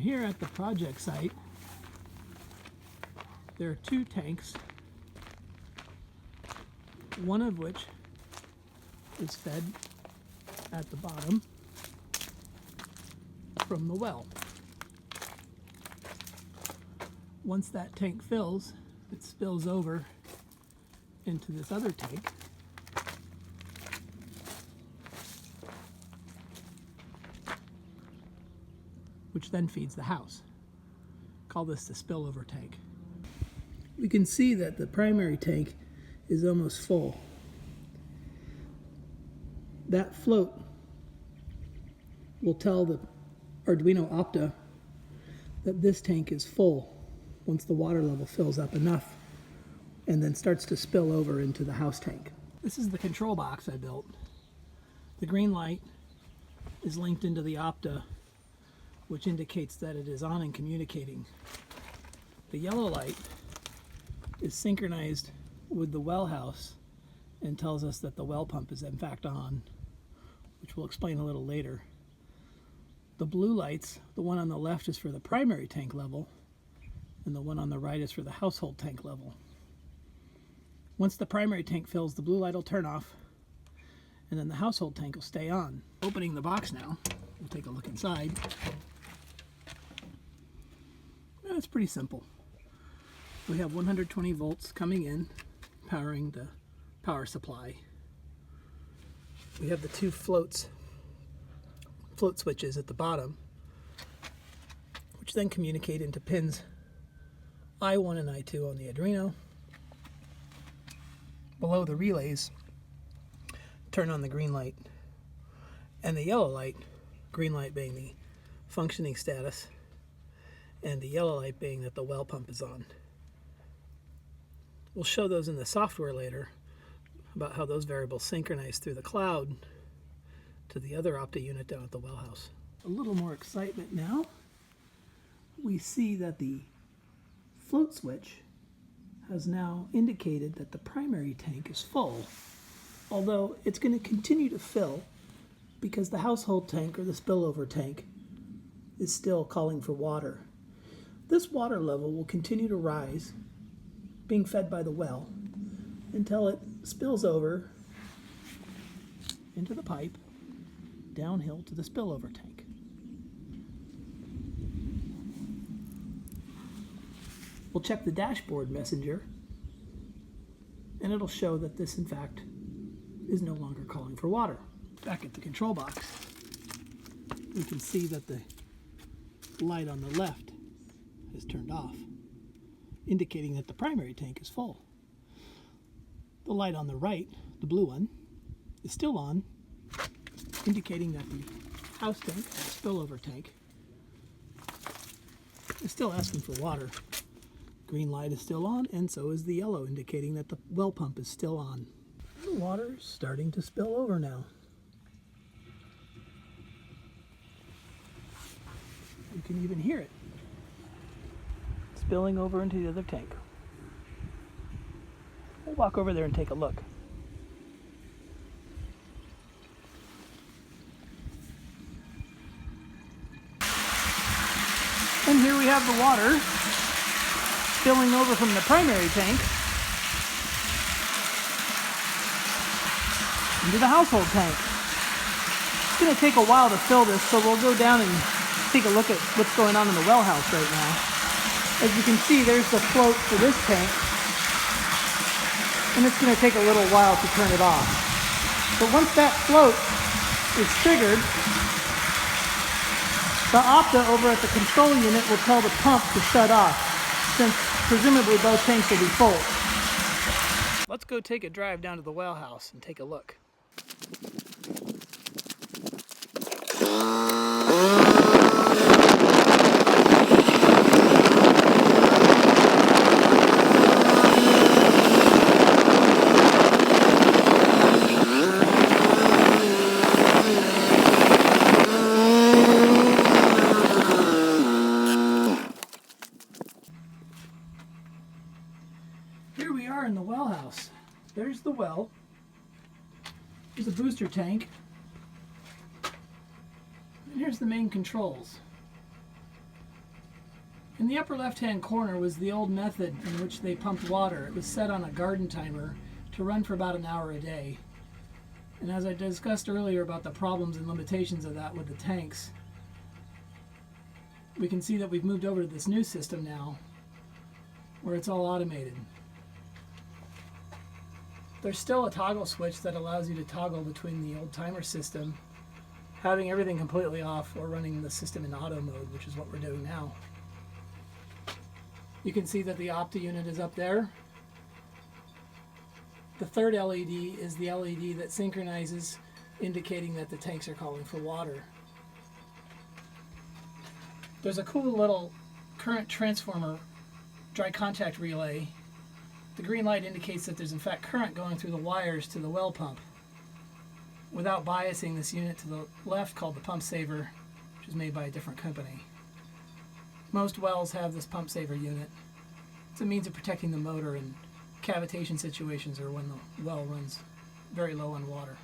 here at the project site, there are two tanks, one of which is fed at the bottom from the well. Once that tank fills, it spills over into this other tank, which then feeds the house. Call this the spillover tank. We can see that the primary tank is almost full. That float will tell the Arduino Opta that this tank is full once the water level fills up enough and then starts to spill over into the house tank. This is the control box I built. The green light is linked into the Opta, which indicates that it is on and communicating. The yellow light is synchronized with the well house and tells us that the well pump is in fact on, which we'll explain a little later. The blue lights, the one on the left is for the primary tank level, and the one on the right is for the household tank level. Once the primary tank fills, the blue light will turn off, and then the household tank will stay on. Opening the box now, we'll take a look inside. It's pretty simple. We have 120 volts coming in, powering the power supply. We have the two float switches at the bottom, which then communicate into pins I1 and I2 on the Arduino. Below the relays, turn on the green light and the yellow light, green light being the functioning status, and the yellow light being that the well pump is on. We'll show those in the software later about how those variables synchronize through the cloud to the other Opta unit down at the well house. A little more excitement now. We see that the float switch has now indicated that the primary tank is full, although it's going to continue to fill because the household tank or the spillover tank is still calling for water. This water level will continue to rise, being fed by the well, until it spills over into the pipe, downhill to the spillover tank. We'll check the dashboard messenger, and it'll show that this, in fact, is no longer calling for water. Back at the control box, we can see that the light on the left is turned off, indicating that the primary tank is full. The light on the right, the blue one, is still on, indicating that the house tank, or spillover tank, is still asking for water. Green light is still on, and so is the yellow, indicating that the well pump is still on. The water is starting to spill over now. You can even hear it spilling over into the other tank. We'll walk over there and take a look. And here we have the water spilling over from the primary tank into the household tank. It's going to take a while to fill this, so we'll go down and take a look at what's going on in the well house right now. As you can see, there's the float for this tank, and it's going to take a little while to turn it off. But once that float is triggered, the Opta over at the control unit will tell the pump to shut off, since presumably both tanks will be full. Let's go take a drive down to the well house and take a look. Here we are in the well house. There's the well. Here's the booster tank. And here's the main controls. In the upper left-hand corner was the old method in which they pumped water. It was set on a garden timer to run for about an hour a day. And as I discussed earlier about the problems and limitations of that with the tanks, we can see that we've moved over to this new system now where it's all automated. There's still a toggle switch that allows you to toggle between the old timer system, having everything completely off, or running the system in auto mode, which is what we're doing now. You can see that the Opta unit is up there. The third LED is the LED that synchronizes, indicating that the tanks are calling for water. There's a cool little current transformer dry contact relay. The green light indicates that there's in fact current going through the wires to the well pump without biasing this unit to the left, called the pump saver, which is made by a different company. Most wells have this pump saver unit. It's a means of protecting the motor in cavitation situations or when the well runs very low on water.